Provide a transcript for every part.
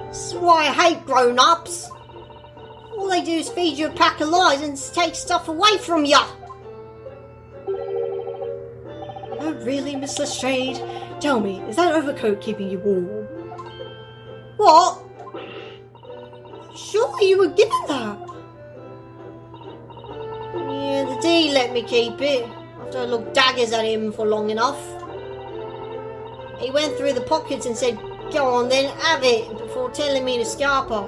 This is why I hate grown-ups. All they do is feed you a pack of lies and take stuff away from you. Oh, really, Miss Lestrade? Tell me, is that overcoat keeping you warm? What? Sure, you were given that. Yeah, the D let me keep it after I looked daggers at him for long enough. He went through the pockets and said, "Go on then, have it," before telling me to scarper.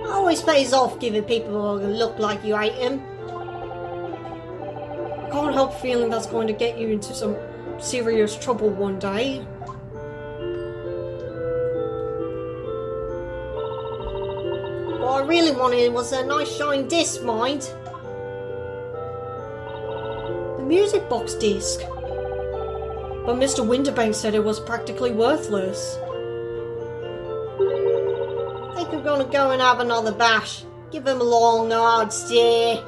Always pays off giving people a look like you ate him. I can't help feeling that's going to get you into some serious trouble one day. What I really wanted was a nice shiny disc, mind. The music box disc. But Mr. Winterbank said it was practically worthless. I think I'm gonna go and have another bash. Give him a long, hard stare.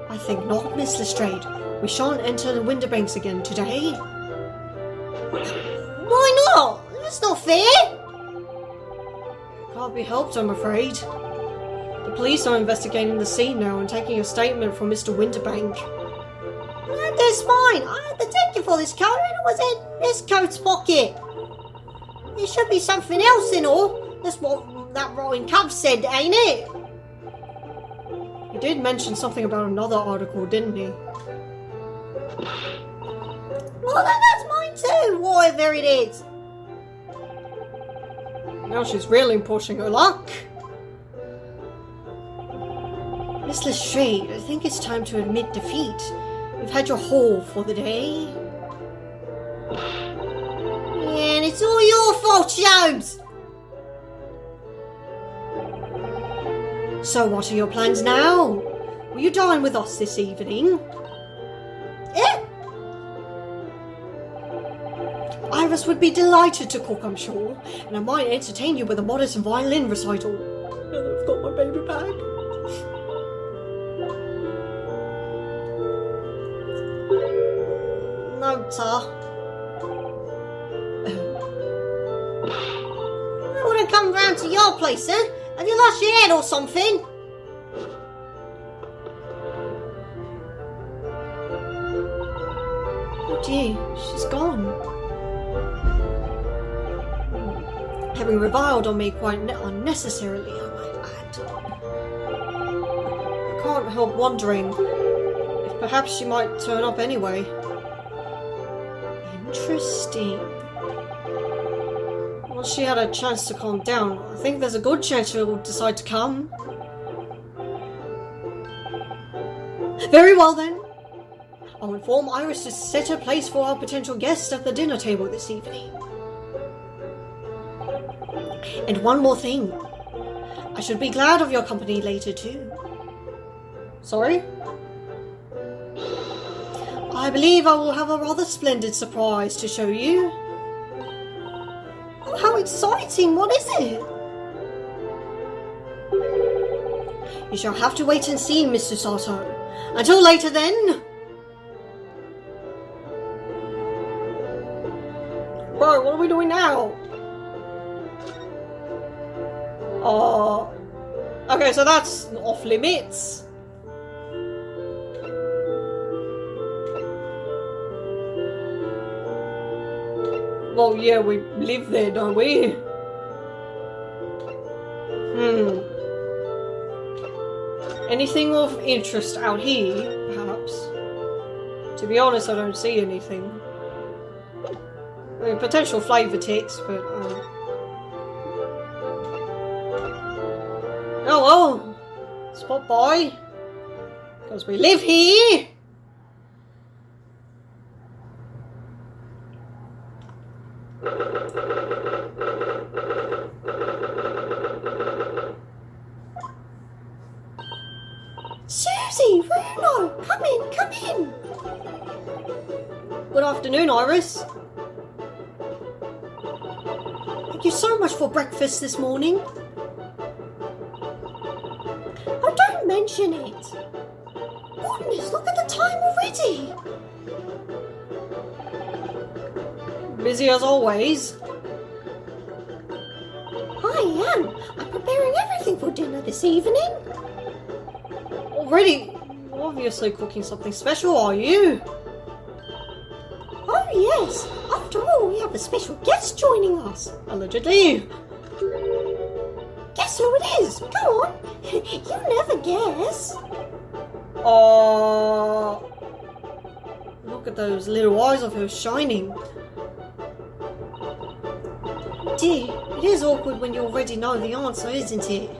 I think not, Miss Lestrade. We shan't enter the Winterbanks again today. Why not? That's not fair. Can't be helped, I'm afraid. The police are investigating the scene now and taking a statement from Mr. Winterbank. That's mine. I had the ticket for this coat and it was in this coat's pocket. There should be something else in all. That's what that rotting cub said, ain't it? He did mention something about another article, didn't he? Well, then that's mine too, whatever it is. Now she's really pushing her luck. Miss Lestrade, I think it's time to admit defeat. You've had your haul for the day. Yeah, and it's all your fault, Jones. So what are your plans now? Will you dine with us this evening? Yeah. Iris would be delighted to cook, I'm sure, and I might entertain you with a modest violin recital. And I've got my baby back. No, sir. I wouldn't come round to your place, then. Have you lost your head or something? Oh dear, she's gone. Having reviled on me quite unnecessarily, I might add. I can't help wondering if perhaps she might turn up anyway. Interesting. Once she had a chance to calm down, I think there's a good chance she'll decide to come. Very well then. I'll inform Iris to set a place for our potential guests at the dinner table this evening. And one more thing. I should be glad of your company later too. Sorry? I believe I will have a rather splendid surprise to show you. Oh, how exciting! What is it? You shall have to wait and see, Mr. Sato. Until later then. Bro, what are we doing now? Okay, so that's off limits. Well, yeah, we live there, don't we? Anything of interest out here, perhaps? To be honest, I don't see anything. I mean, potential flavour ticks, but... Oh well, spot by, because we live here. Susie, Bruno, come in, come in. Good afternoon, Iris. Thank you so much for breakfast this morning. Oh, don't mention it. Goodness, look at the time already. Busy as always. I am. I'm preparing everything for dinner this evening. Already? You're obviously cooking something special, are you? Oh yes. After all, we have a special guest joining us. Allegedly. Guess who it is? Go on. You'll never guess. Look at those little eyes of hers shining. Dear, it is awkward when you already know the answer, isn't it?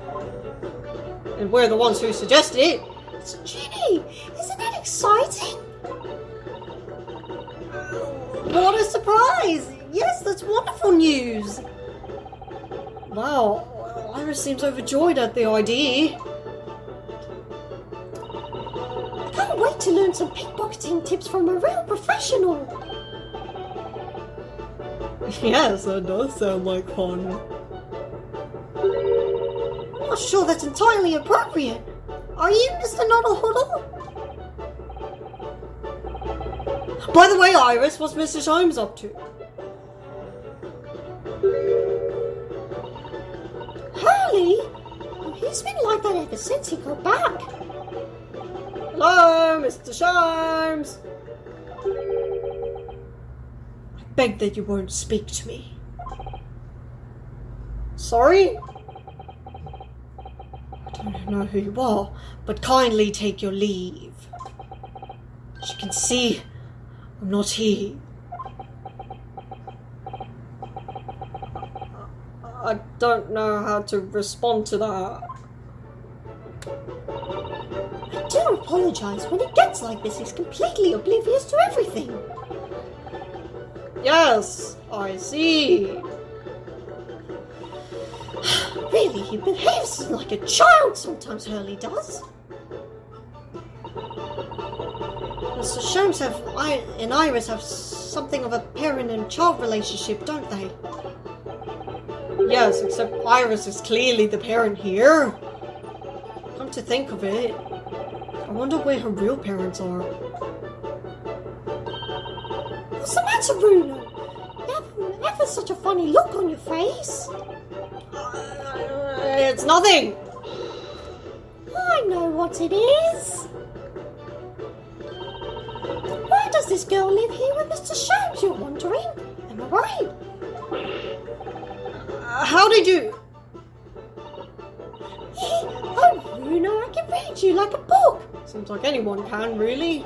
And we're the ones who suggested it. It's Ginny! Isn't that exciting? What a surprise! Yes, that's wonderful news. Wow, Iris seems overjoyed at the idea. I can't wait to learn some pickpocketing tips from a real professional. Yes, that does sound like fun. I'm not sure that's entirely appropriate. Are you, Mr. Noddle-Hoddle? By the way, Iris, what's Mr. Holmes up to? Hurley? Oh, he's been like that ever since he got back. Hello, Mr. Sharms. I beg that you won't speak to me. Sorry? I don't know who you are, but kindly take your leave. As you can see, I'm not here. I don't know how to respond to that. I do apologise. When it gets like this, he's completely oblivious to everything. Yes, I see. Really, he behaves like a child sometimes, Hurley does. Mr. Sholmes and Iris have something of a parent and child relationship, don't they? Yes, except Iris is clearly the parent here. Come to think of it, I wonder where her real parents are. What's the matter, Bruno? You have ever such a funny look on your face. It's nothing! I know what it is. Why does this girl live here with Mr. Sholmes, you're wondering? Am I right? How did you... Oh, Bruno, I can read you like a book. Seems like anyone can, really.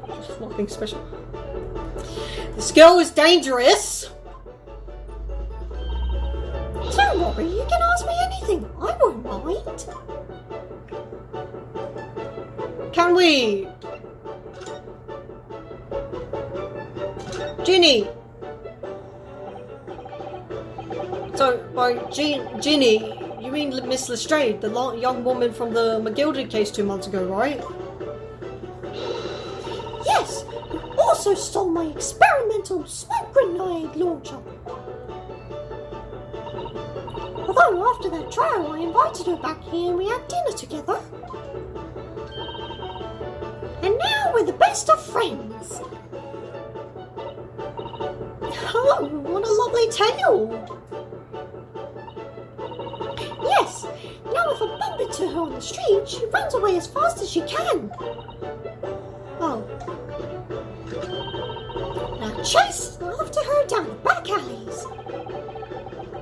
Just nothing special. This girl is dangerous! Don't worry, you can ask me anything. I won't mind. Can we... Ginny! So, by Ginny, you mean Miss Lestrade, the young woman from the McGilded case 2 months ago, right? Yes, you also stole my experimental smoke grenade launcher. Although after that trial, I invited her back here and we had dinner together. And now we're the best of friends. Oh, what a lovely tale! Yes, now if I bump into her on the street, she runs away as fast as she can. Oh. Now chase after her down the back alleys.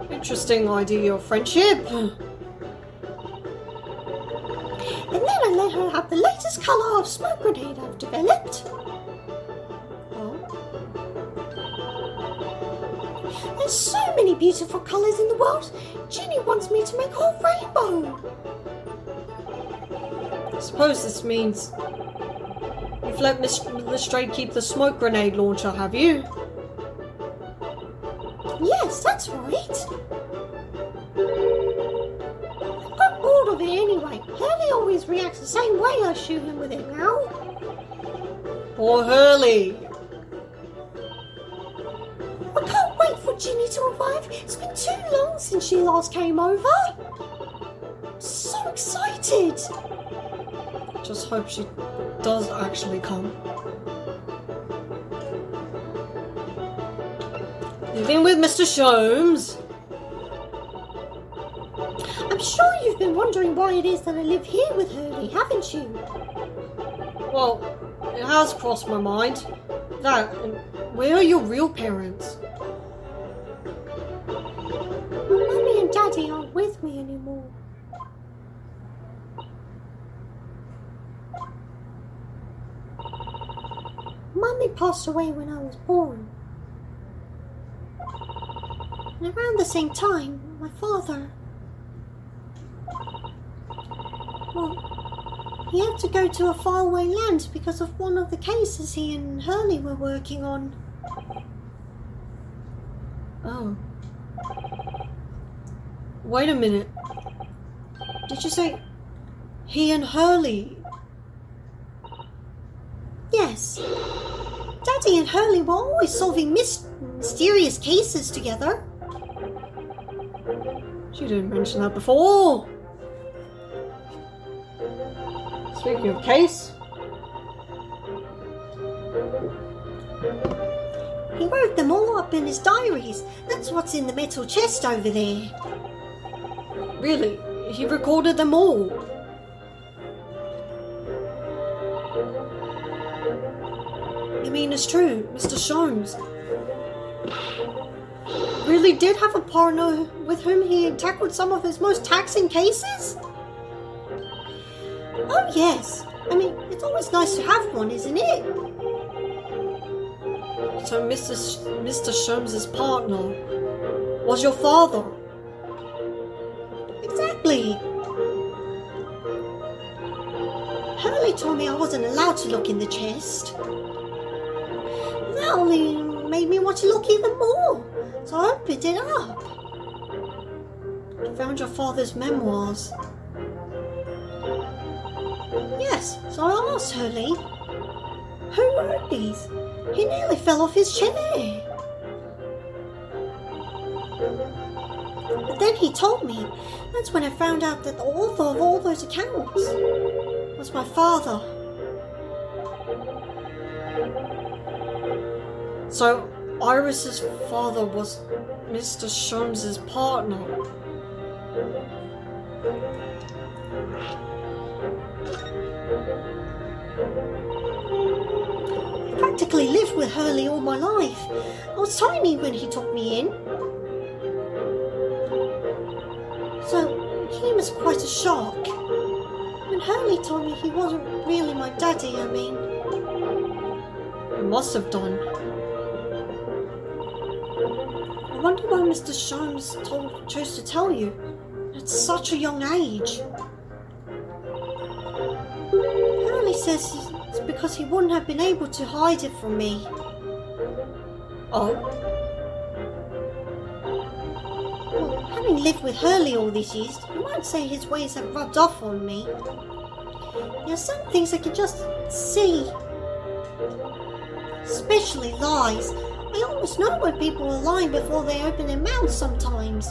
Interesting idea of friendship. And then I let her have the latest colour of smoke grenade I've developed. Oh. There's so many beautiful colours in the world. Ginny wants me to make a whole rainbow. I suppose this means you've let Miss Lestrade keep the smoke grenade launcher, have you? Yes, that's right. I got bored of it anyway. Hurley always reacts the same way I shoot him with it now. Poor Hurley. I can't wait for Ginny to arrive. It's been too long since she last came over. I'm so excited. Just hope she does actually come. Living with Mr. Sholmes. I'm sure you've been wondering why it is that I live here with Hurley, haven't you? Well, it has crossed my mind. That, and where are your real parents? Well, Mummy and Daddy aren't with me anymore. Mummy passed away when I was born. And around the same time, my father... Well, he had to go to a faraway land because of one of the cases he and Hurley were working on. Oh. Wait a minute. Did you say he and Hurley? Yes. Daddy and Hurley were always solving mysterious cases together. She didn't mention that before. Speaking of case, he wrote them all up in his diaries. That's what's in the metal chest over there. really, he recorded them all. You mean it's true, Mr. Sholmes really did have a partner with whom he tackled some of his most taxing cases? Oh yes. I mean, it's always nice to have one, isn't it? So Mr. Sholmes' partner was your father? Exactly. Hurley told me I wasn't allowed to look in the chest. That only made me want to look even more, so I opened it up. You found your father's memoirs. Yes, so I asked Hurley, who wrote these? He nearly fell off his chair. But then he told me. That's when I found out that the author of all those accounts was my father. So Iris's father was Mr. Sholmes' partner. I practically lived with Hurley all my life. I was tiny when he took me in. So it came as quite a shock. When Hurley told me he wasn't really my daddy, I mean. He must have done. I wonder why Mr. Sholmes chose to tell you at such a young age. Hurley says it's because he wouldn't have been able to hide it from me. Oh? Well, having lived with Hurley all these years, you might say his ways have rubbed off on me. There are some things I can just see. Especially lies. I almost know when people are lying before they open their mouths sometimes.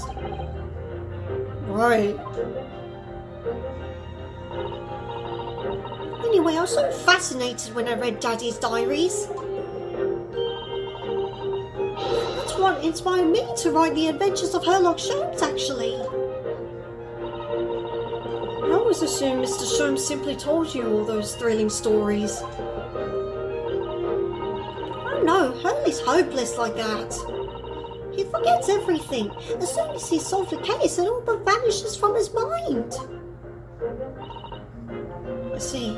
Right. Anyway, I was so fascinated when I read Daddy's diaries. That's what inspired me to write The Adventures of Sherlock Sholmes, actually. I always assumed Mr. Sholmes simply told you all those thrilling stories. Oh no, Hurley's hopeless like that. He forgets everything. As soon as he's solved a case, it all but vanishes from his mind. I see.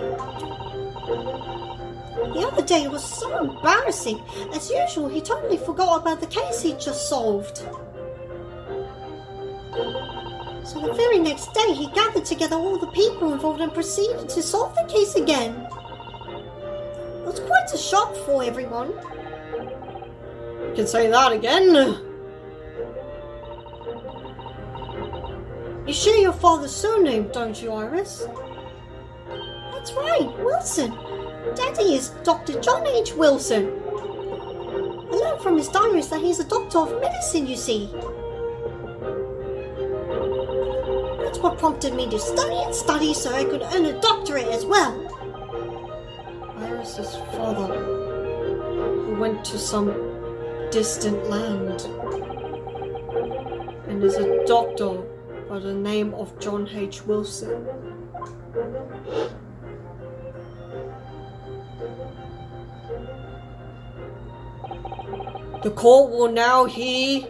The other day it was so embarrassing. As usual, he totally forgot about the case he'd just solved. So the very next day, he gathered together all the people involved and proceeded to solve the case again. It was quite a shock for everyone. You can say that again. You share your father's surname, don't you, Iris? That's right, Wilson. Daddy is Dr. John H. Wilson. I learned from his diaries that he's a doctor of medicine, you see. That's That's what prompted me to study and study so I could earn a doctorate as well. Iris's father, who went to some distant land, and is a doctor by the name of John H. Wilson. The court will now hear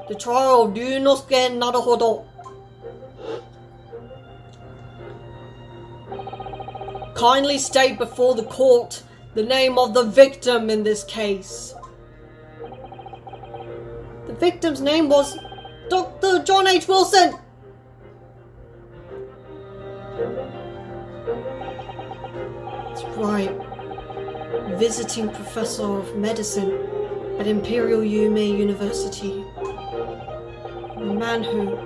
the trial of Ryunosuke Naruhodo. Kindly state before the court the name of the victim in this case. The victim's name was Dr. John H. Wilson. That's right. Visiting professor of medicine at Imperial Yume University. A man who,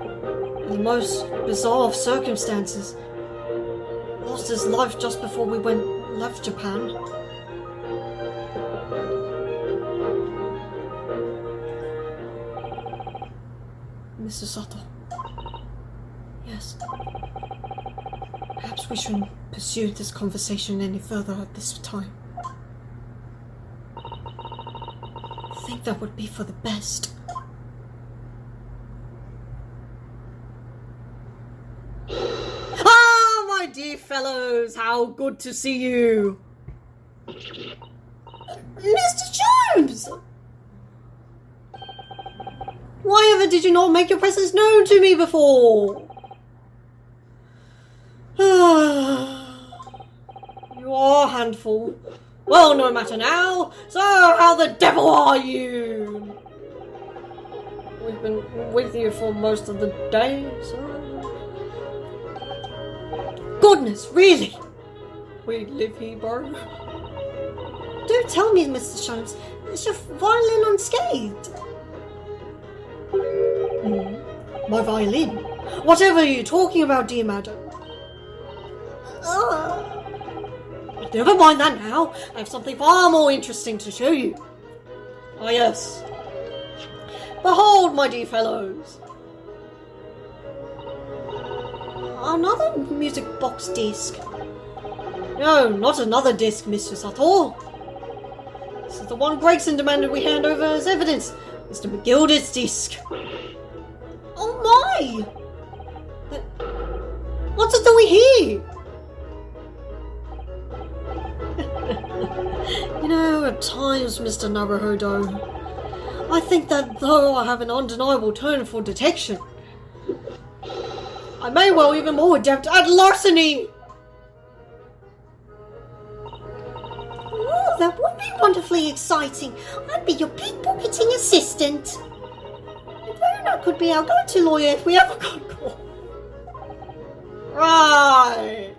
in the most bizarre of circumstances, lost his life just before we left Japan. Mr. Sato. Yes. Perhaps we shouldn't pursue this conversation any further at this time. I think that would be for the best. Ah, my dear fellows, how good to see you. Mr. Jones! Why ever did you not make your presence known to me before? You are a handful. Well, no matter now. So, how the devil are you? We've been with you for most of the day, so... Goodness, really? We live here, bro? Do tell me, Mr. Jones, is your violin unscathed? My violin? Whatever are you talking about, dear madam? Never mind that now. I have something far more interesting to show you. Ah, yes. Behold, my dear fellows. Another music box disc. No, not another disc, Mr. Sato. This is the one Gregson demanded we hand over as evidence. Mr. McGilder's disc. Oh my! What's it doing here? You know, at times, Mr. Naruhodo, I think that though I have an undeniable turn for detection, I may well even more adept at larceny! Oh, that would be wonderfully exciting. I'd be your pickpocketing assistant. And Verona could be our go-to lawyer if we ever got caught. Right!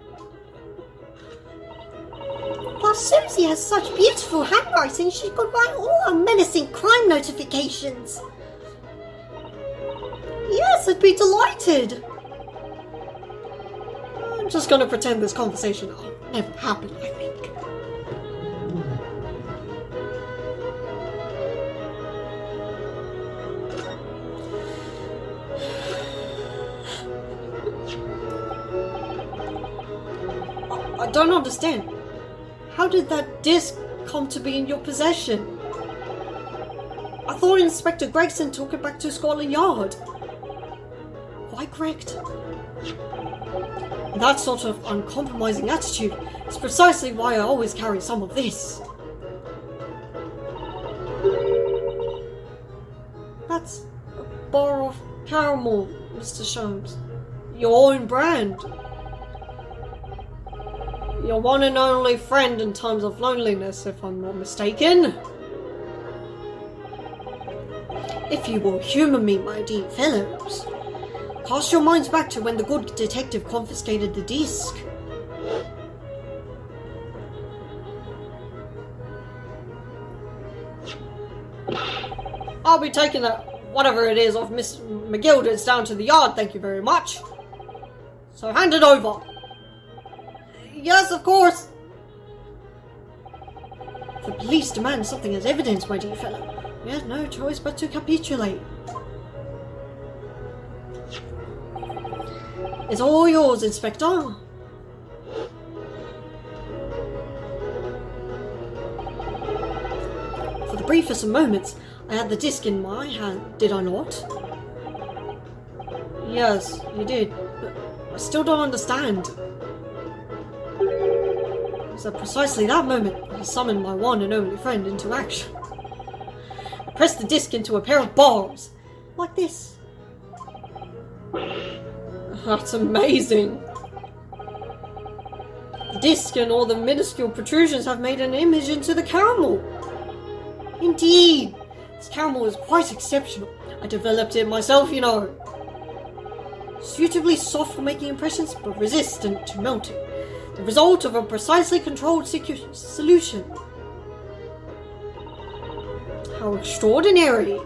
Plus, Susie has such beautiful handwriting, she could write all our menacing crime notifications. Yes, I'd be delighted. I'm just gonna pretend this conversation will never happen, I think. I don't understand. How did that disc come to be in your possession? I thought Inspector Gregson took it back to Scotland Yard. Quite correct. That sort of uncompromising attitude is precisely why I always carry some of this. That's a bar of caramel, Mr. Sholmes. Your own brand. Your one and only friend in times of loneliness, if I'm not mistaken. If you will humour me, my dear fellows, cast your minds back to when the good detective confiscated the disc. I'll be taking that, whatever it is, off Miss McGilder's down to the yard, thank you very much. So hand it over. Yes, of course. The police demand something as evidence, my dear fellow. We have no choice but to capitulate. It's all yours, Inspector. For the briefest of moments, I had the disc in my hand, did I not? Yes, you did, but I still don't understand. It was at precisely that moment I summoned my one and only friend into action. I pressed the disc into a pair of bars, like this. That's amazing. The disc and all the minuscule protrusions have made an image into the caramel. Indeed, this caramel is quite exceptional. I developed it myself, you know. Suitably soft for making impressions, but resistant to melting. The result of a precisely controlled solution. How extraordinary!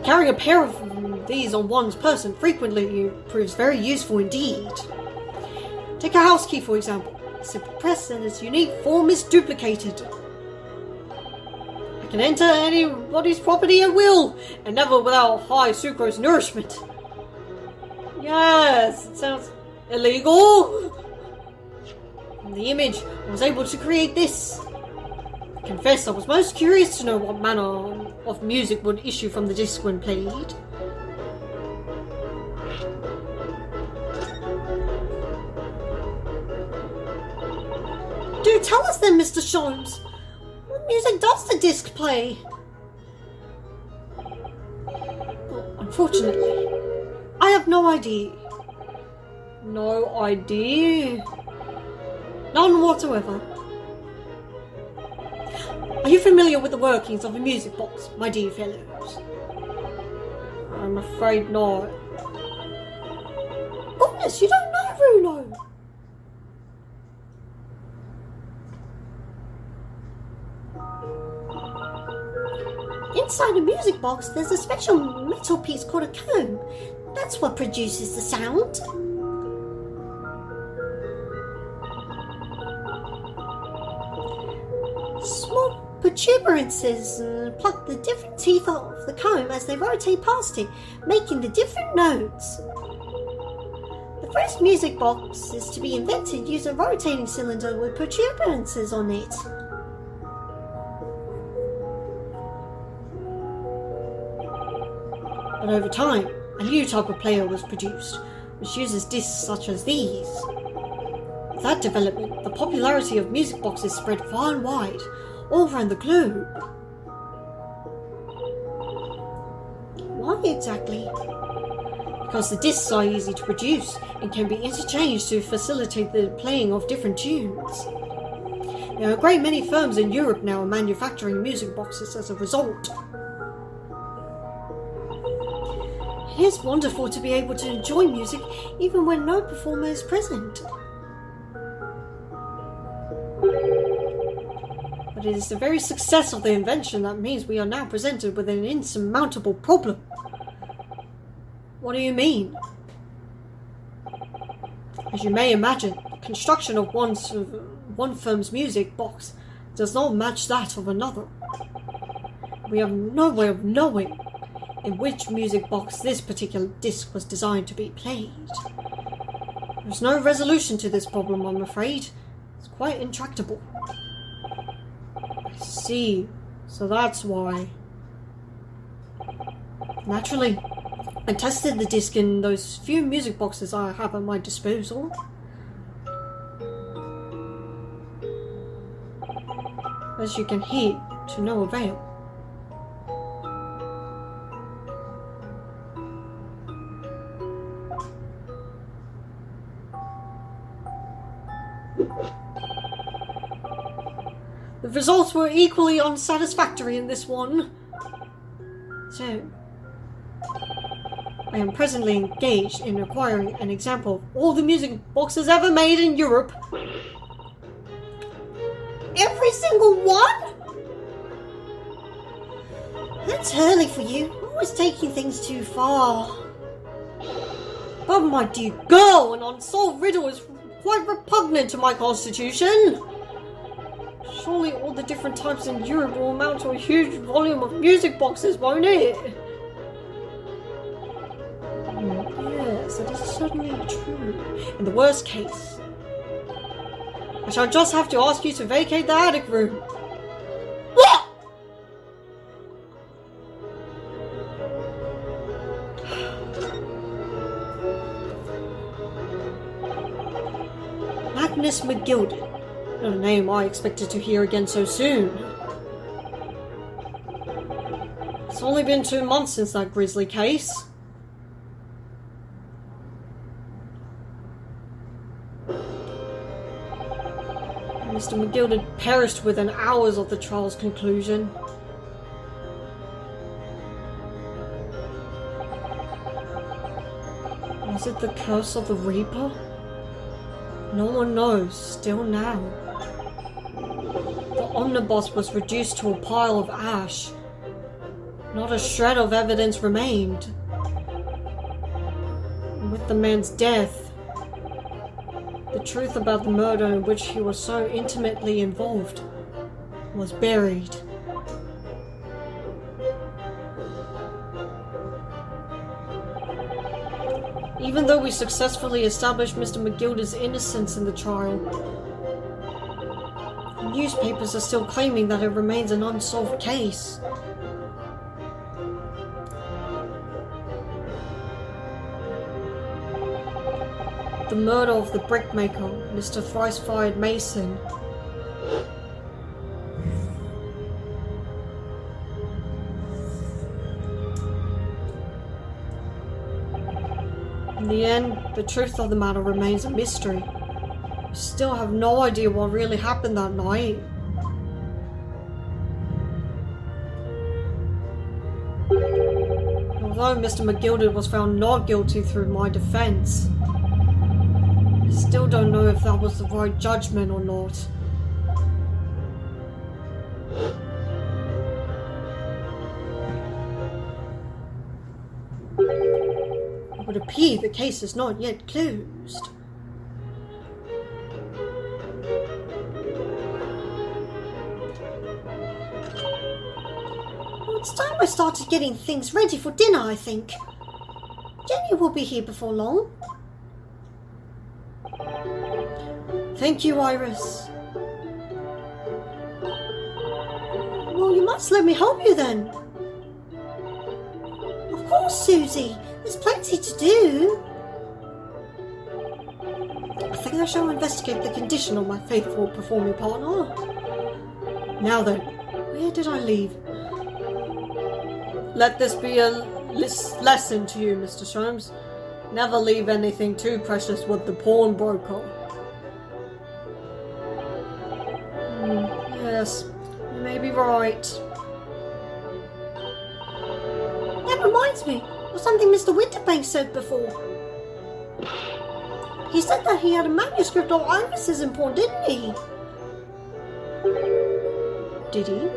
Carrying a pair of these on one's person frequently proves very useful indeed. Take a house key, for example. Simply press and its unique form is duplicated. I can enter anybody's property at will, and never without high sucrose nourishment. Yes, it sounds illegal. From the image, I was able to create this. I confess I was most curious to know what manner of music would issue from the disc when played. Do tell us then, Mr. Sholmes. What music does the disc play? Well, unfortunately, I have no idea. No idea? None whatsoever. Are you familiar with the workings of a music box, my dear fellows? I'm afraid not. Goodness, you don't know, Bruno! Inside a music box, there's a special metal piece called a comb. That's what produces the sound. Small protuberances pluck the different teeth off the comb as they rotate past it, making the different notes. The first music box is to be invented using a rotating cylinder with protuberances on it. But over time, a new type of player was produced, which uses discs such as these. With that development, the popularity of music boxes spread far and wide, all around the globe. Why exactly? Because the discs are easy to produce and can be interchanged to facilitate the playing of different tunes. There are a great many firms in Europe now manufacturing music boxes as a result. It is wonderful to be able to enjoy music even when no performer is present. But it is the very success of the invention that means we are now presented with an insurmountable problem. What do you mean? As you may imagine, the construction of one firm's music box does not match that of another. We have no way of knowing in which music box this particular disc was designed to be played. There's no resolution to this problem, I'm afraid. It's quite intractable. I see. So that's why. Naturally, I tested the disc in those few music boxes I have at my disposal. As you can hear, to no avail. The results were equally unsatisfactory in this one. So, I am presently engaged in acquiring an example of all the music boxes ever made in Europe. Every single one? That's early for you. Always taking things too far. But my dear girl, an unsolved riddle is quite repugnant to my constitution. Surely all the different types in Europe will amount to a huge volume of music boxes, won't it? yes, it is certainly true. In the worst case, I shall just have to ask you to vacate the attic room. What? Agnes McGilded. Not a name I expected to hear again so soon. It's only been 2 months since that grisly case. Mr. McGilded perished within hours of the trial's conclusion. Was it the curse of the Reaper? No one knows, still now. The omnibus was reduced to a pile of ash. Not a shred of evidence remained. And with the man's death, the truth about the murder in which he was so intimately involved was buried. Even though we successfully established Mr. McGilded's innocence in the trial, newspapers are still claiming that it remains an unsolved case. The murder of the brickmaker, Mr. Thrice-Fired Mason. In the end, the truth of the matter remains a mystery. We still have no idea what really happened that night. Although Mr. McGilded was found not guilty through my defense, I still don't know if that was the right judgment or not. It would appear the case is not yet closed. Well, it's time I started getting things ready for dinner, I think. Jenny will be here before long. Thank you, Iris. Well, you must let me help you then. Of course, Susie. There's plenty to do. I think I shall investigate the condition of my faithful performing partner. Now then, where did I leave? Let this be a lesson to you, Mr. Sholmes. Never leave anything too precious with the pawnbroker. Yes, you may be right. That reminds me of something Mr. Winterbank said before. He said that he had a manuscript of Iris's in pawn, didn't he? Did he?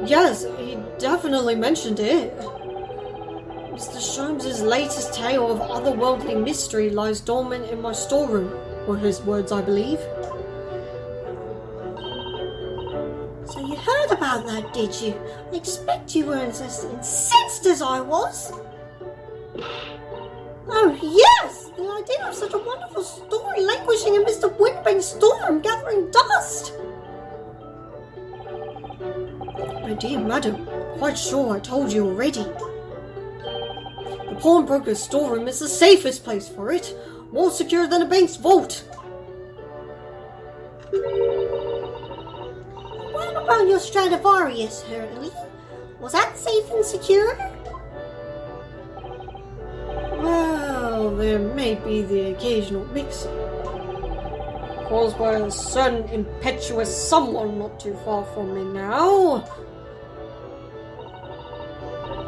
Yes, he definitely mentioned it. Mr. Sholmes' latest tale of otherworldly mystery lies dormant in my storeroom, were his words, I believe. So you heard about that, did you? I expect you weren't as incensed as I was. Oh yes! The idea of such a wonderful story languishing in Mr. Winterbank's storeroom gathering dust! My dear madam, quite sure I told you already. The pawnbroker's storeroom is the safest place for it, more secure than a bank's vault. What about your Stradivarius, Hurley? Was that safe and secure? Well, there may be the occasional mix-up, caused by a certain impetuous someone not too far from me now.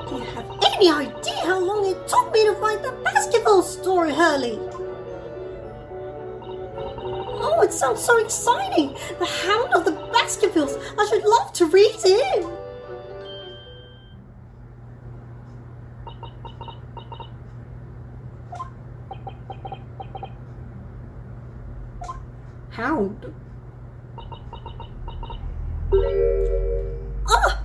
Do you have any idea how long it took me to write the basketball story, Hurley? Oh, it sounds so exciting! The Hound of the Baskervilles! I should love to read it! Hound? Ah!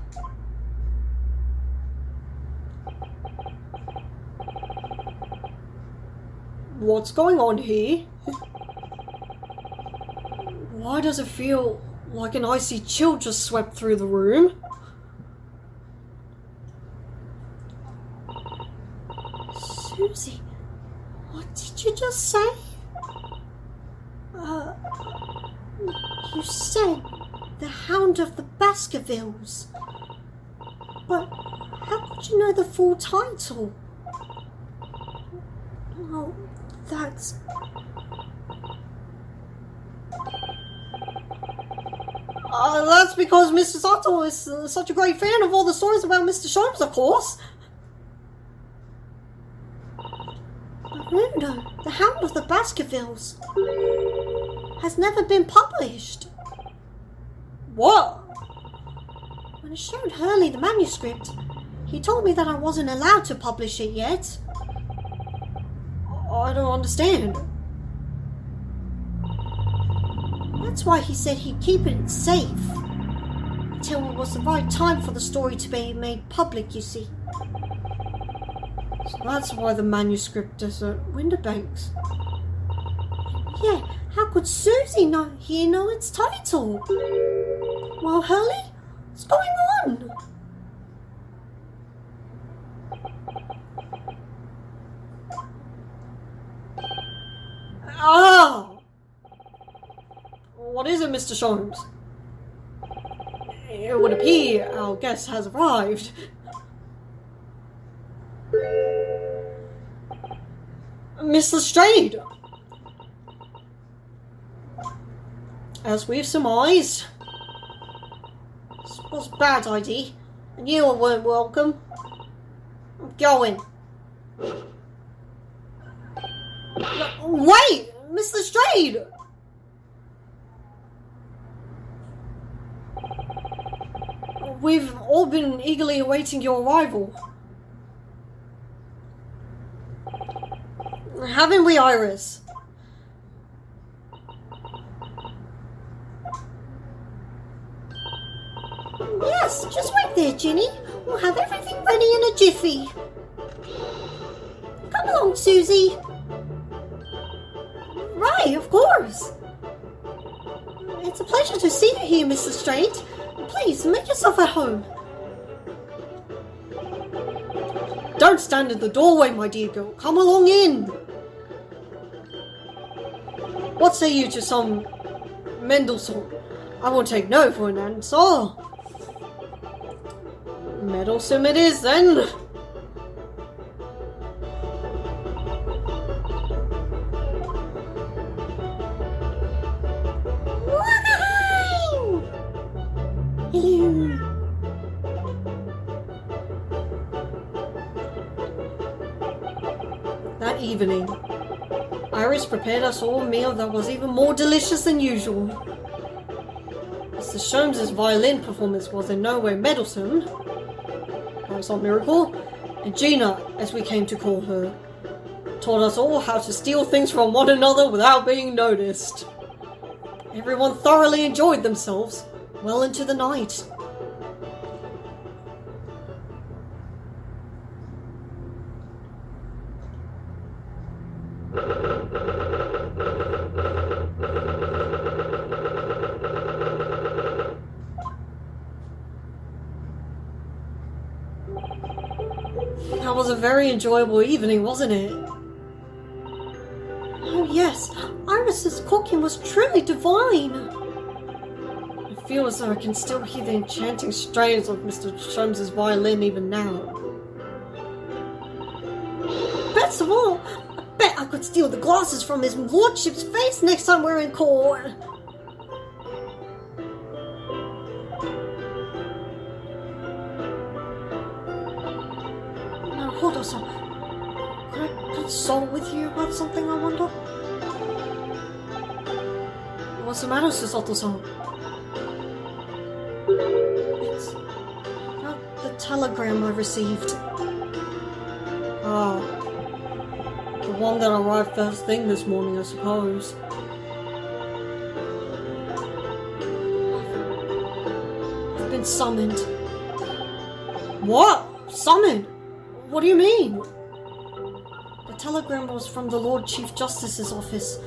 What's going on here? Why does it feel like an icy chill just swept through the room? Susie, what did you just say? You said the Hound of the Baskervilles. But how could you know the full title? Oh, that's... That's because Mr. Sato is such a great fan of all the stories about Mr. Sholmes, of course. No, the Hound of the Baskervilles has never been published. What? When I showed Hurley the manuscript, he told me that I wasn't allowed to publish it yet. I don't understand. That's why he said he'd keep it safe until it was the right time for the story to be made public, you see. So that's why the manuscript is at Winterbanks. Yeah, how could Susie know its title? Well, Hurley, what's going on? Ah! What is it, Mr. Sholmes? It would appear our guest has arrived. Miss Lestrade! As we've surmised, this was bad idea, and you weren't welcome. I'm going. Wait! Miss Lestrade! We've all been eagerly awaiting your arrival. Haven't we, Iris? Yes, just wait there, Ginny. We'll have everything ready in a jiffy. Come along, Susie. Right, of course. It's a pleasure to see you here, Mrs. Straight. Please, make yourself at home. Don't stand in the doorway, my dear girl. Come along in. What say you to some Mendelssohn? I won't take no for an answer. Meddlesome it is, then. Hello. That evening, Iris prepared us all a meal that was even more delicious than usual. Mr. Sholmes' violin performance was in no way meddlesome. That was a miracle. And Gina, as we came to call her, taught us all how to steal things from one another without being noticed. Everyone thoroughly enjoyed themselves well into the night. That was a very enjoyable evening, wasn't it? Oh yes, Iris's cooking was truly divine. I feel as though I can still hear the enchanting strains of Mr. Sholmes' violin even now. Best of all, I bet I could steal the glasses from his lordship's face next time we're in court. Now hold on, sir. Could I consult with you about something, I wonder? What's the matter, Susato-san? It's about the telegram I received. Ah, the one that arrived first thing this morning, I suppose. I've been summoned. What? Summoned? What do you mean? The telegram was from the Lord Chief Justice's office.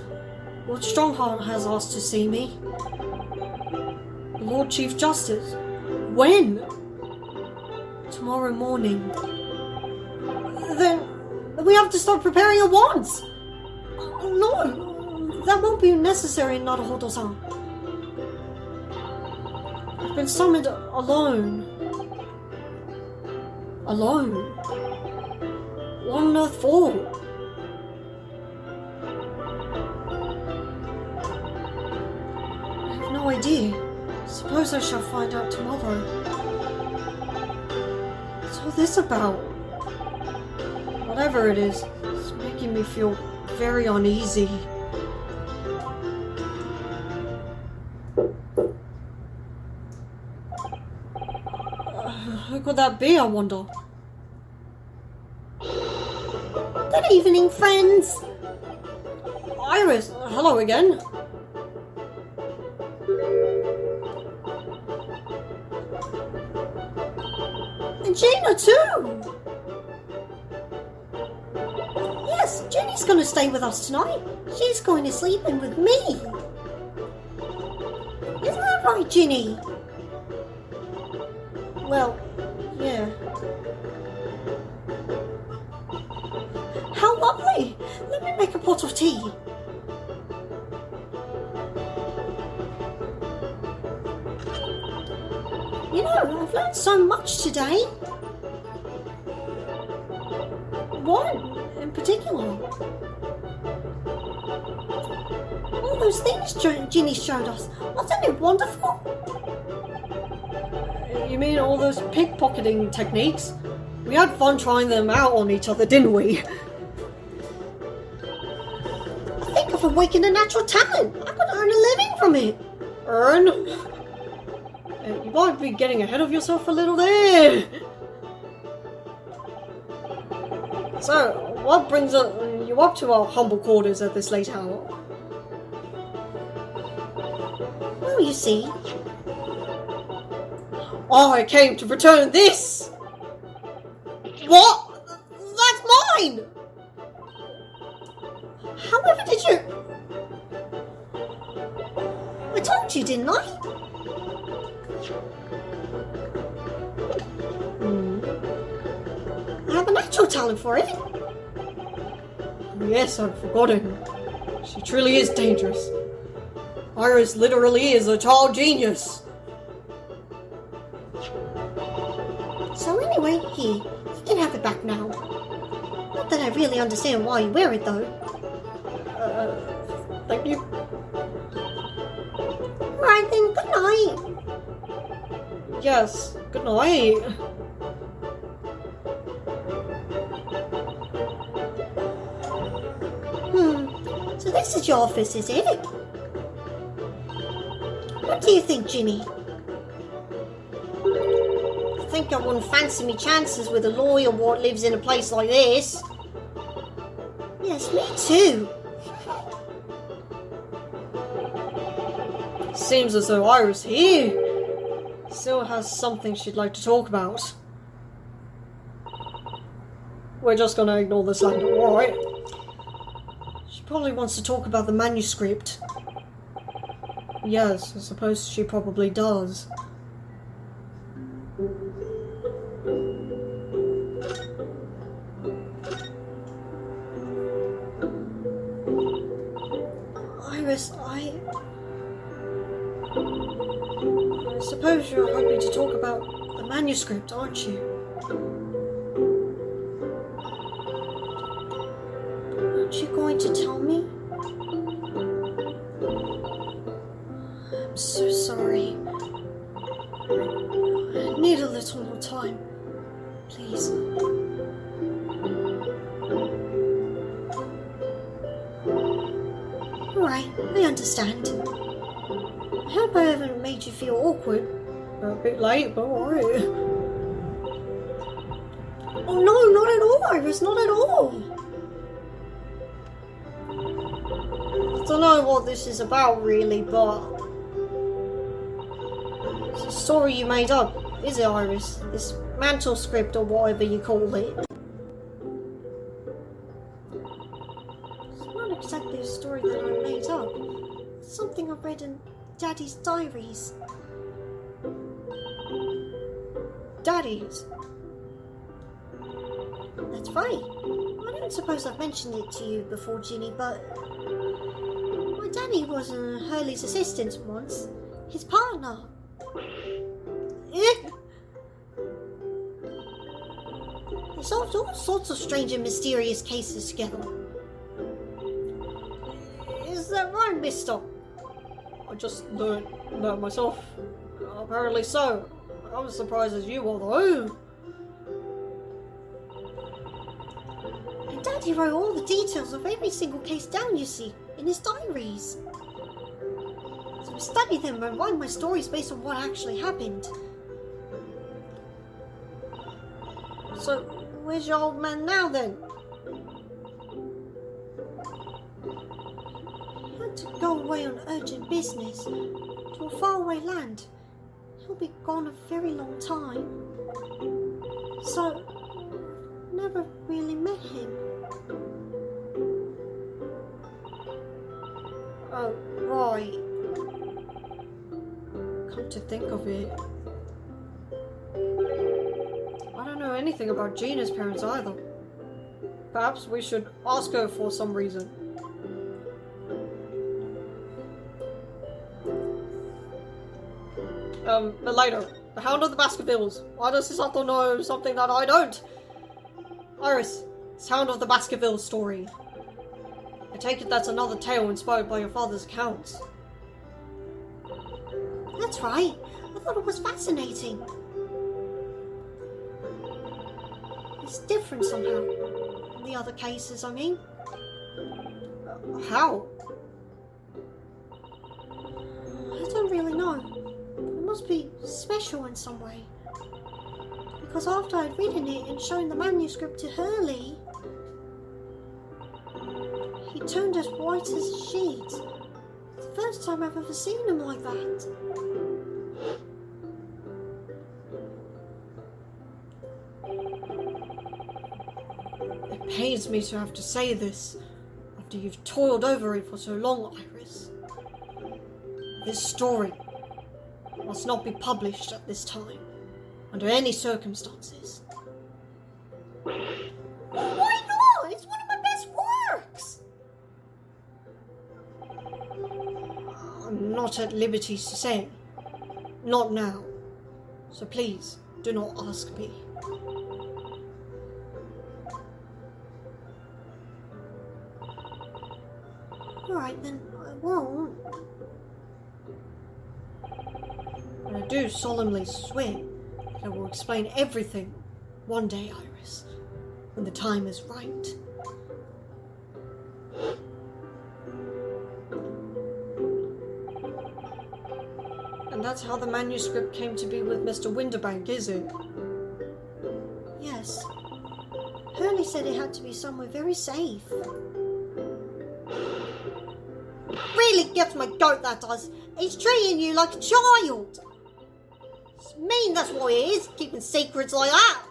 Lord Strongheart has asked to see me. The Lord Chief Justice? When? Tomorrow morning. Then we have to start preparing at once. No, that won't be necessary, Naruhodo-san. I've been summoned alone. Alone? What on earth for? I have no idea. Suppose I shall find out tomorrow. What's all this about? Whatever it is, it's making me feel very uneasy. Who could that be, I wonder? Good evening, friends. Iris, hello again. And Gina too. Yes, Jenny's going to stay with us tonight. She's going to sleep in with me. Isn't that right, Ginny? Well, yeah. How lovely. Let me make a pot of tea. You know, I've learned so much today. What in particular? All those things Ginny showed us. Wasn't it wonderful? You mean all those pickpocketing techniques? We had fun trying them out on each other, didn't we? I think I've awakened a natural talent. I could earn a living from it. Earn? You might be getting ahead of yourself a little there. So, what brings you up to our humble quarters at this late hour? Well, you see, I came to return this! what? That's mine! However did you... I told you, didn't I? I have a natural talent for it. Yes, I've forgotten. She truly is dangerous. Iris literally is a child genius. So anyway, here, you can have it back now. Not that I really understand why you wear it though. Thank you. Right then, good night. Yes, good night. So this is your office, is it? What do you think, Ginny? I think I wouldn't fancy me chances with a lawyer what lives in a place like this. Yes, me too. Seems as though Iris here still has something she'd like to talk about. We're just gonna ignore this later, alright? She probably wants to talk about the manuscript. Yes, I suppose she probably does. Iris, I suppose you're hoping to talk about the manuscript, aren't you? Aren't you going to tell me? I'm so sorry. I need a little more time. Please. Alright, I understand. I hope I haven't made you feel awkward. A bit late, but alright. Oh no, not at all, Iris, not at all. I don't know what this is about really, but it's a story you made up, is it, Iris? This mantle script or whatever you call it. It's not exactly a story that I made up. It's something I read in Daddy's diaries. Daddy's? That's right. I don't suppose I've mentioned it to you before, Ginny, but my daddy was Hurley's assistant once. His partner. They solved all sorts of strange and mysterious cases together. Is that right, mister? I just don't know myself. Apparently so. I'm as surprised as you are, though. And Daddy wrote all the details of every single case down, you see, in his diaries. So I study them and write my stories based on what actually happened. So, where's your old man now, then? He had to go away on urgent business to a faraway land. He'll be gone a very long time. So, never really met him. Oh, right. Come to think of it, I don't know anything about Gina's parents either. Perhaps we should ask her for some reason. But later, the Hound of the Baskervilles. Why does this author know something that I don't? Iris, it's Hound of the Baskervilles story. I take it that's another tale inspired by your father's accounts. That's right. I thought it was fascinating. It's different somehow from the other cases, I mean. How? I don't really know. It must be special in some way. Because after I'd written it and shown the manuscript to Hurley, he turned as white as a sheet. It's the first time I've ever seen him like that. It pains me to have to say this, after you've toiled over it for so long, Iris. This story must not be published at this time, under any circumstances. Why not? It's one of my best works! I'm not at liberty to say. Not now. So please, do not ask me. Alright then, I won't. But I do solemnly swear that I will explain everything one day, Iris, when the time is right. And that's how the manuscript came to be with Mr. Winterbank, is it? Yes. Hurley said it had to be somewhere very safe. Really gets my goat, that does. He's treating you like a child. It's mean, that's what it is, keeping secrets like that.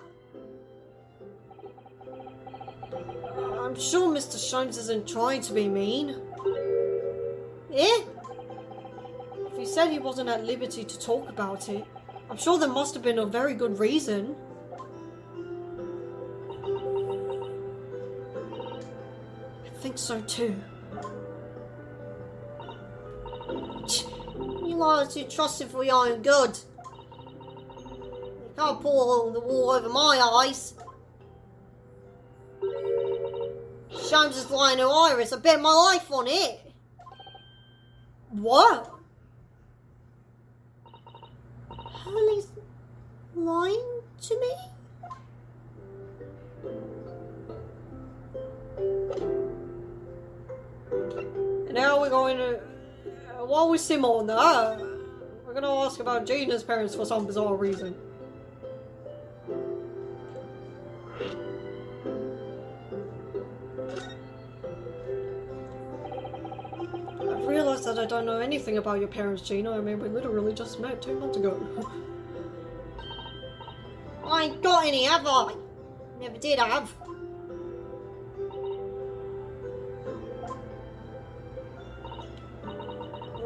I'm sure Mr. Shones isn't trying to be mean. Yeah? If he said he wasn't at liberty to talk about it, I'm sure there must have been a very good reason. I think so too. You lot are too trusting for your own good. You can't pull the wool over my eyes. Shones is lying to Iris. I bet my life on it. What? Hurley's lying to me? And now we're going to... while we simmer on that, we're going to ask about Gina's parents for some bizarre reason. I've realised that I don't know anything about your parents, Gina. I mean, we literally just met 2 months ago. I ain't got any, have I? Never did have.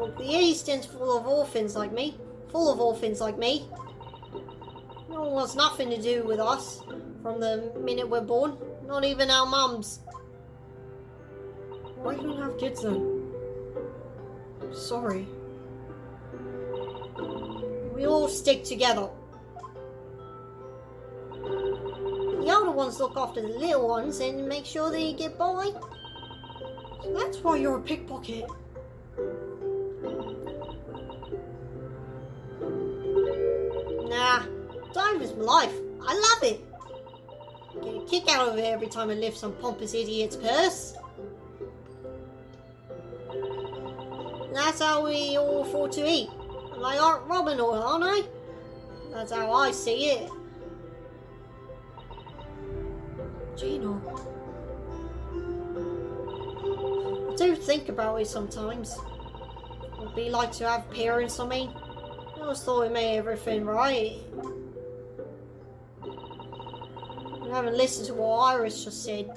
Look, the East End's full of orphans like me. Full of orphans like me. No one wants nothing to do with us from the minute we're born. Not even our mums. Why don't you have kids then? Sorry. We all stick together. The older ones look after the little ones and make sure they get by. So that's why you're a pickpocket. Nah, diving's my life. I love it. Get a kick out of it every time I lift some pompous idiot's purse. That's how we all afford to eat. They aren't Robin Hood, aren't they? That's how I see it. Gino. I do think about it sometimes. What it'd be like to have parents, I mean. I always thought it made everything right. I haven't listened to what Iris just said.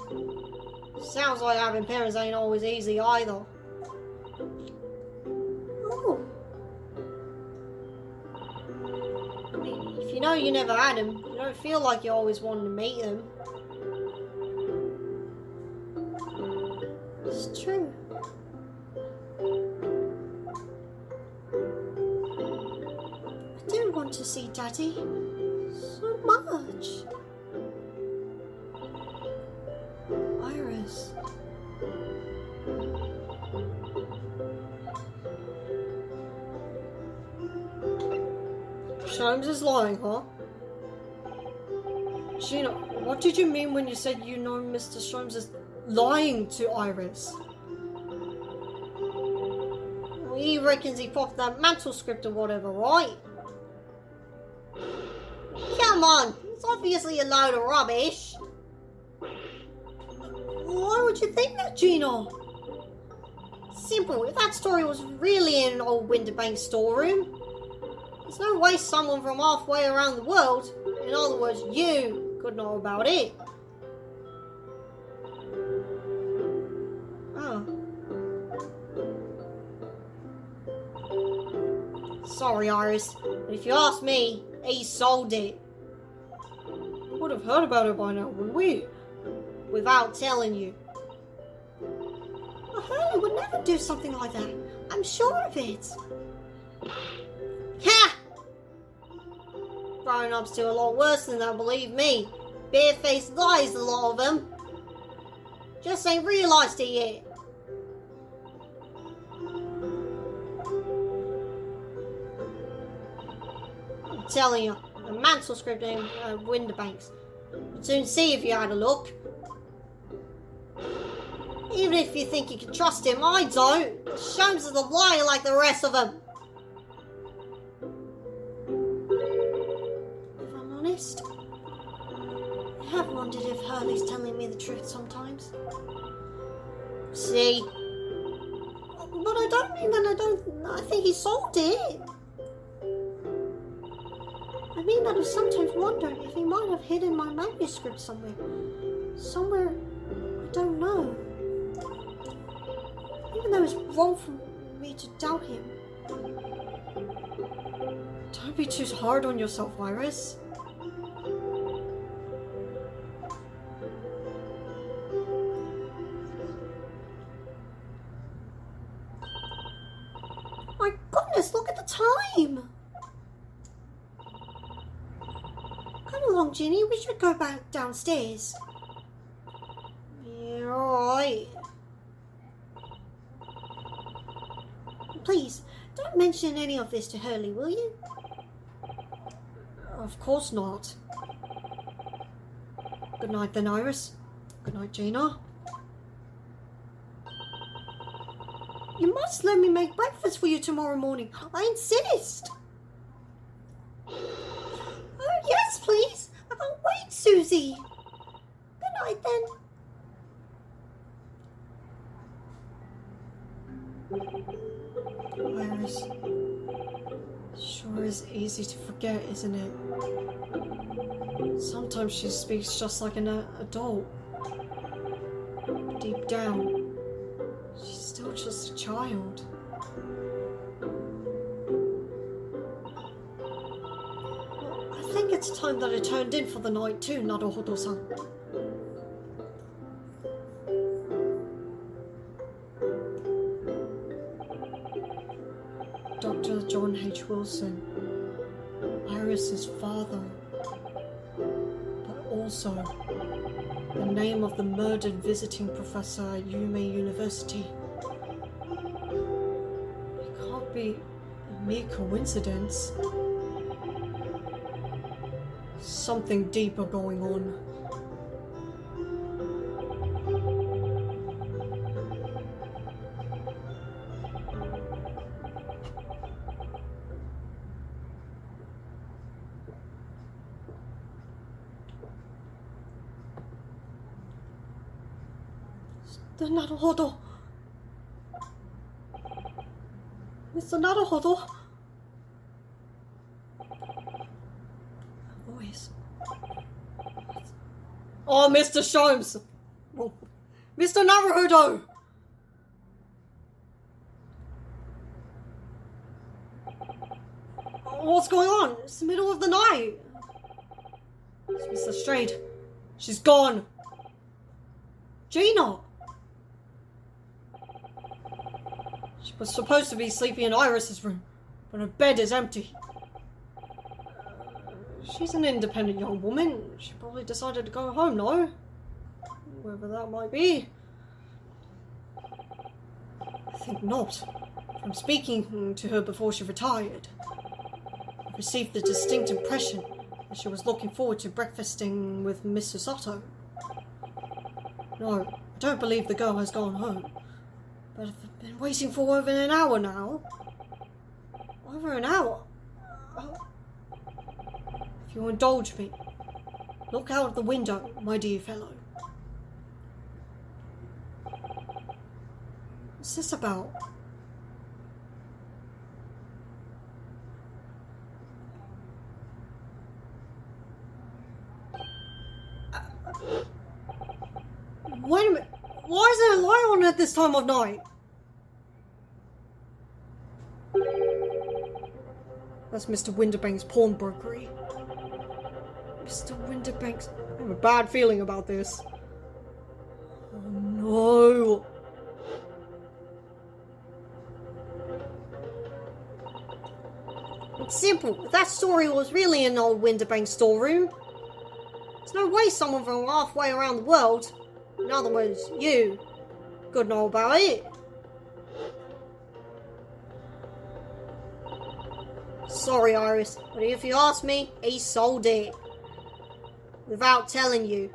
Sounds like having parents ain't always easy either. Oh. I mean, if you know you never had them, you don't feel like you always wanted to meet them. It's true. I do want to see Daddy so much. Iris. Sholmes is lying, huh? Gino, what did you mean when you said you know Mr. Sholmes is lying to Iris? Well, he reckons he popped that mantle script or whatever, right? Come on, it's obviously a load of rubbish. Why would you think that, Gino? Simple, if that story was really in an old Winterbank storeroom, there's no way someone from halfway around the world, in other words you, could know about it. Oh. Sorry, Iris, but if you ask me, he sold it. Would have heard about it by now, wouldn't we? Without telling you. Hurley would never do something like that. I'm sure of it. Ha! Grown-ups do a lot worse than that, believe me. Barefaced lies, a lot of them. Just ain't realised it yet. I'm telling you, the mantle script in Winterbanks. You'd soon see if you had a look. Even if you think you can trust him, I don't. Sholmes is a liar like the rest of them. If I'm honest, I have wondered if Hurley's telling me the truth sometimes. See? But I don't mean that I think he sold it. I mean that I sometimes wonder if he might have hidden my manuscript somewhere. Somewhere I don't know. Even though it's wrong for me to doubt him. Don't be too hard on yourself, Iris. My goodness, look at the time! Come along, Ginny, we should go back downstairs. Yeah, alright. Please, don't mention any of this to Hurley, will you? Of course not. Good night then, Iris. Good night, Gina. You must let me make breakfast for you tomorrow morning. I insist. Oh, yes, please. I can't wait, Susie. Good night then. Iris. Sure is easy to forget, isn't it? Sometimes she speaks just like an adult. Deep down, she's still just a child. time that I turned in for the night too, Naruhodo-san. Dr. John H. Wilson, Iris's father, but also the name of the murdered visiting professor at Yume University. It can't be a mere coincidence. Something deeper going on. Naruhodo. Mr. Naruhodo. A voice. Oh, Mr. Sholmes. Oh, Mr. Naruhodo. What's going on? It's the middle of the night. It's Mr. Straight. She's gone. Gina. She was supposed to be sleeping in Iris's room, but her bed is empty. She's an independent young woman. She probably decided to go home, no? Wherever that might be. I think not. From speaking to her before she retired, I received the distinct impression that she was looking forward to breakfasting with Mr. Sato. No, I don't believe the girl has gone home. But I've been waiting for over an hour now. Over an hour? If you'll indulge me, look out of the window, my dear fellow. What's this about? Wait a minute. Why is there a light on at this time of night? That's Mr. Winterbank's Pawnbrokery. Mr. Winterbank's... I have a bad feeling about this. Oh no. It's simple. If that story was really in old Winterbank's storeroom, there's no way someone from halfway around the world, in other words, you, could know about it. Sorry, Iris, but if you ask me, he sold it. Without telling you.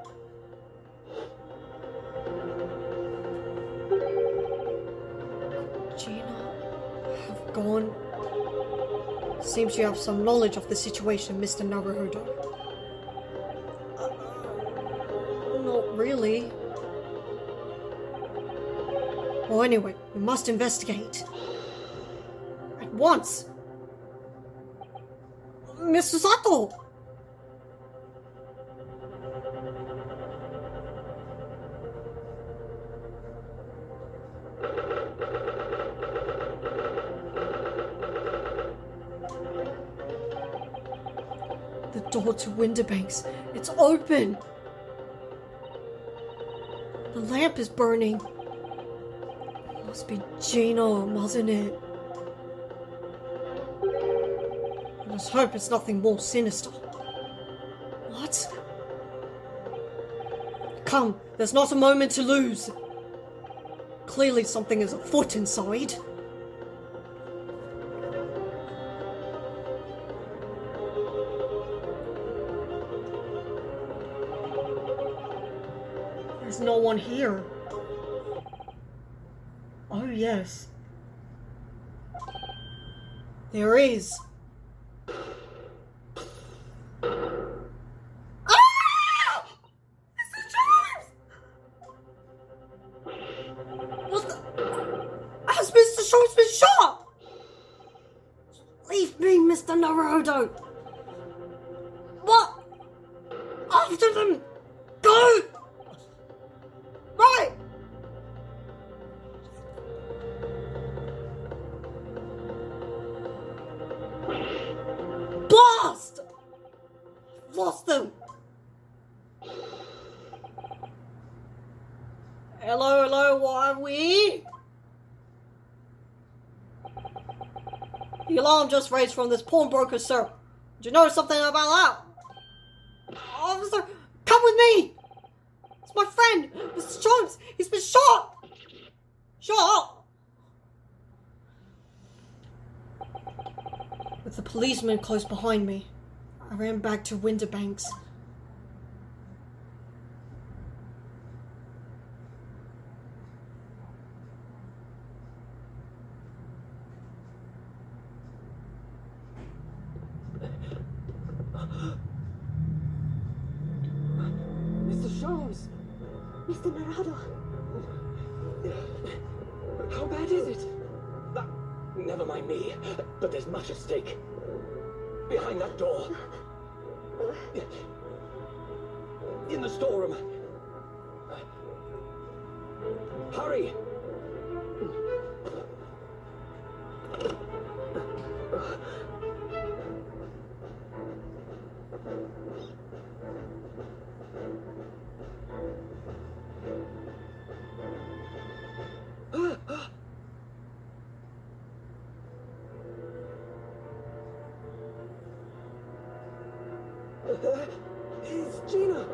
Gina have gone. Seems you have some knowledge of the situation, Mr. Naruhodo. Not really. Well, anyway, we must investigate. At once! Mr. Sato! The door to Winterbank's. It's open! The lamp is burning. It must be Gina, mustn't it? Let's hope it's nothing more sinister. What? Come, there's not a moment to lose. Clearly something is afoot inside. There's no one here. Oh yes. There is. Leave me, Mr. Naruhodo! What? After them! Go! Right! Blast! lost them. Hello, what are we? The alarm just raised from this pawnbroker, sir. Did you know something about that? Officer, come with me! It's my friend, Mr. Jones. He's been shot! Shot? With the policeman close behind me, I ran back to Winterbanks. Mr. Jones! Mr. Narado, How bad is it? Never mind me, but there's much at stake. Behind that door. In the storeroom. Hurry! It's Gina!